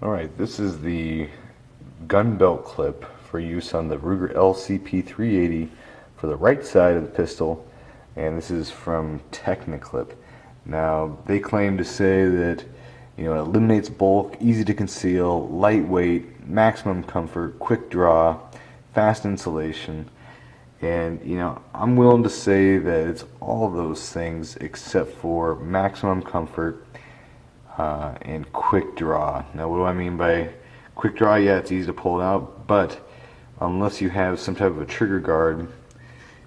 Alright, this is the gun belt clip for use on the Ruger LCP III for the right side of the pistol, and this is from Technaclip. Now, they claim to say that it eliminates bulk, easy to conceal, lightweight, maximum comfort, quick draw, fast installation, and I'm willing to say that it's all of those things except for maximum comfort and quick draw. Now, what do I mean by quick draw? Yeah, it's easy to pull it out, but unless you have some type of a trigger guard,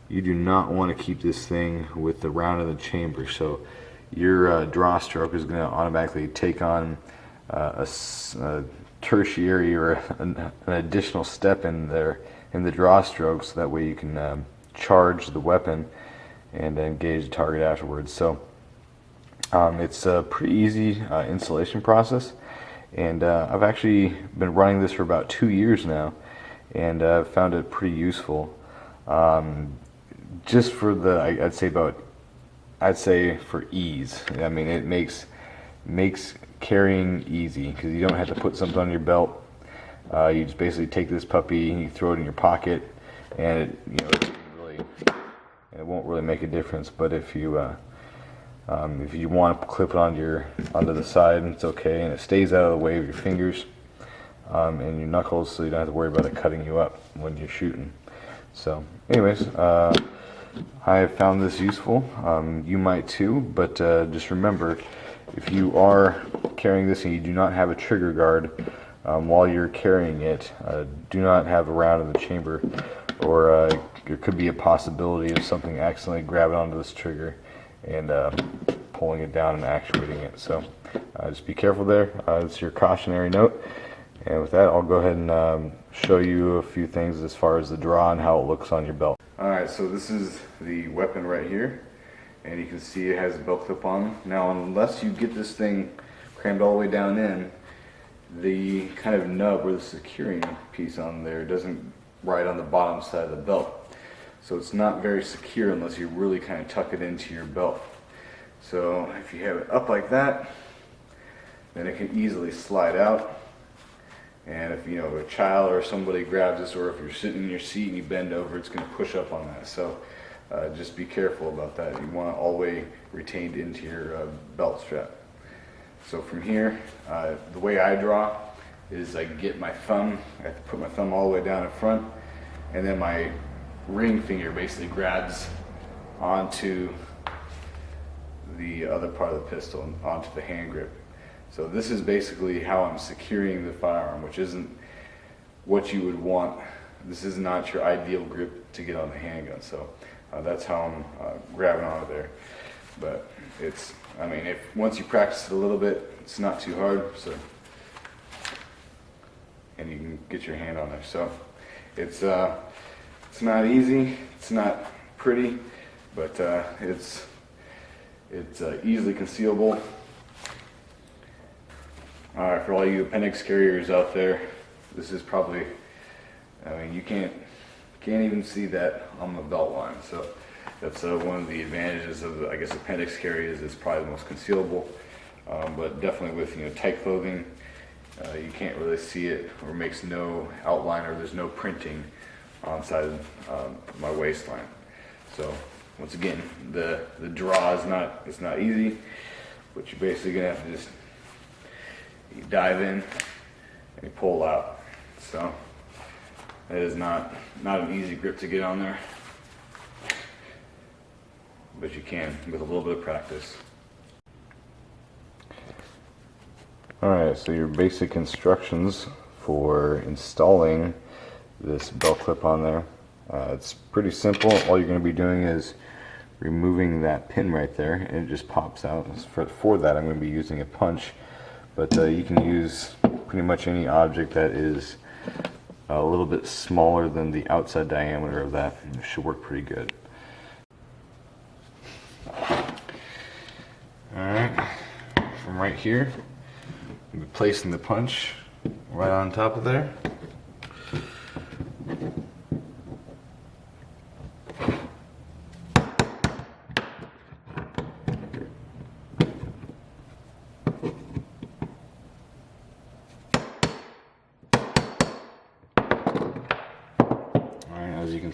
you do not want to keep this thing with the round in the chamber. So your draw stroke is going to automatically take on a tertiary or an additional step in there in the draw stroke, so that way you can charge the weapon and engage the target afterwards. So it's a pretty easy installation process, and I've actually been running this for about 2 years now, and I've found it pretty useful. Just for the, I'd say for ease. I mean, it makes carrying easy because you don't have to put something on your belt. You just basically take this puppy and you throw it in your pocket, and it won't really make a difference. But if you want to clip it onto the side, it's okay, and it stays out of the way of your fingers and your knuckles, so you don't have to worry about it cutting you up when you're shooting. So, anyways, I have found this useful. You might too, but just remember, if you are carrying this and you do not have a trigger guard while you're carrying it, do not have a round in the chamber, or there could be a possibility of something accidentally grabbing onto this trigger and pulling it down and actuating it. So just be careful there. It's your cautionary note. And with that, I'll go ahead and show you a few things as far as the draw and how it looks on your belt. Alright, so this is the weapon right here, and you can see it has a belt clip on. Now, unless you get this thing crammed all the way down in, the kind of nub or the securing piece on there doesn't ride on the bottom side of the belt. So it's not very secure unless you really kind of tuck it into your belt. So if you have it up like that, then it can easily slide out. And if a child or somebody grabs this, or if you're sitting in your seat and you bend over, it's going to push up on that. So just be careful about that. You want it all the way retained into your belt strap. So from here, the way I draw is I get my thumb, I have to put my thumb all the way down in front, and then my ring finger basically grabs onto the other part of the pistol, onto the hand grip. So this is basically how I'm securing the firearm, which isn't what you would want. This is not your ideal grip to get on the handgun. So that's how I'm grabbing onto there. But once you practice it a little bit, it's not too hard. So, and you can get your hand on there. So it's not easy, it's not pretty, but it's easily concealable. Alright, for all you appendix carriers out there, this is probably, you can't even see that on the belt line. So that's one of the advantages of, appendix carriers. Is probably the most concealable, but definitely with tight clothing, you can't really see it, or makes no outline, or there's no printing on the side of my waistline. So once again, the draw is not easy, but you're basically gonna have to just dive in and you pull out. So it is not an easy grip to get on there, but you can with a little bit of practice. Alright, so your basic instructions for installing this belt clip on there. It's pretty simple. All you're going to be doing is removing that pin right there, and it just pops out. For that, I'm going to be using a punch, but you can use pretty much any object that is a little bit smaller than the outside diameter of that. It should work pretty good. Alright, from right here, I'll be placing the punch right on top of there.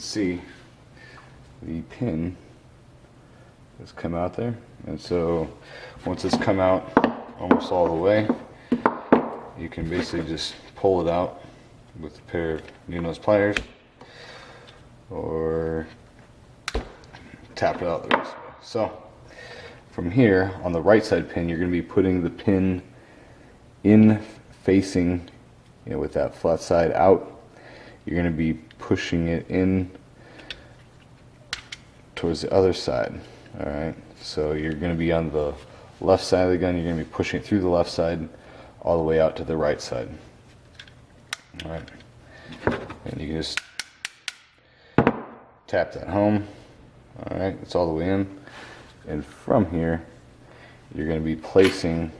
see, the pin has come out there, and so once it's come out almost all the way, you can basically just pull it out with a pair of new-nose pliers or tap it out the rest of it. So from here on the right side pin, you're going to be putting the pin in facing, you know, with that flat side out. You're going to be pushing it in towards the other side. Alright, so you're going to be on the left side of the gun, you're going to be pushing it through the left side all the way out to the right side. Alright, and you can just tap that home. Alright, it's all the way in, and from here you're going to be placing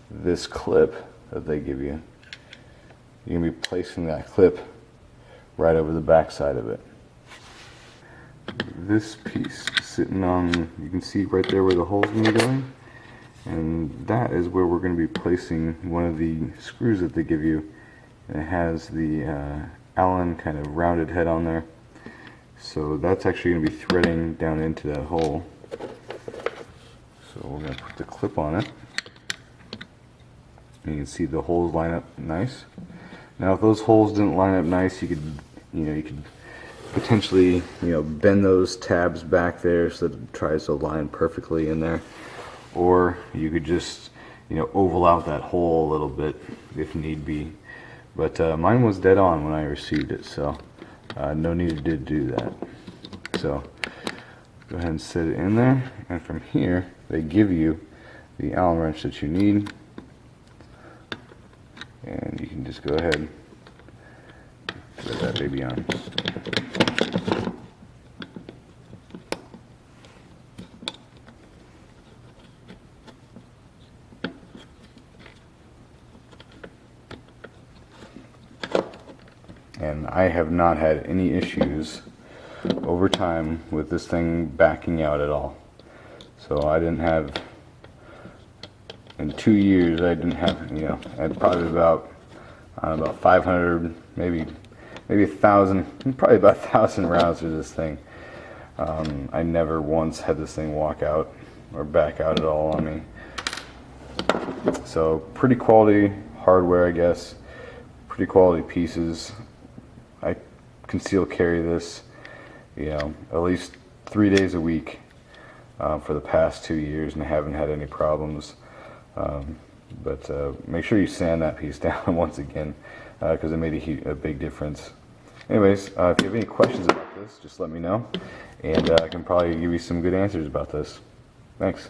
this clip that they give you. You're going to be placing that clip right over the back side of it. This piece sitting on, you can see right there where the hole's going to be going, and that is where we're going to be placing one of the screws that they give you, and it has the Allen kind of rounded head on there, so that's actually going to be threading down into that hole. So we're going to put the clip on it, and you can see the holes line up nice. Now if those holes didn't line up nice, you could potentially, bend those tabs back there so that it tries to line perfectly in there, or you could just, oval out that hole a little bit if need be. But mine was dead on when I received it, so no need to do that. So go ahead and set it in there, and from here they give you the Allen wrench that you need, and you can just go ahead and put that baby on. And I have not had any issues over time with this thing backing out at all. So I didn't have, in 2 years, I didn't have, I had probably about 500, maybe 1,000, probably about 1,000 rounds through this thing. I never once had this thing walk out or back out at all on me. So pretty quality hardware, I guess. Pretty quality pieces. I conceal carry this, at least 3 days a week for the past 2 years, and I haven't had any problems. But make sure you sand that piece down once again, because it made a big difference. Anyways, if you have any questions about this, just let me know, and I can probably give you some good answers about this. Thanks.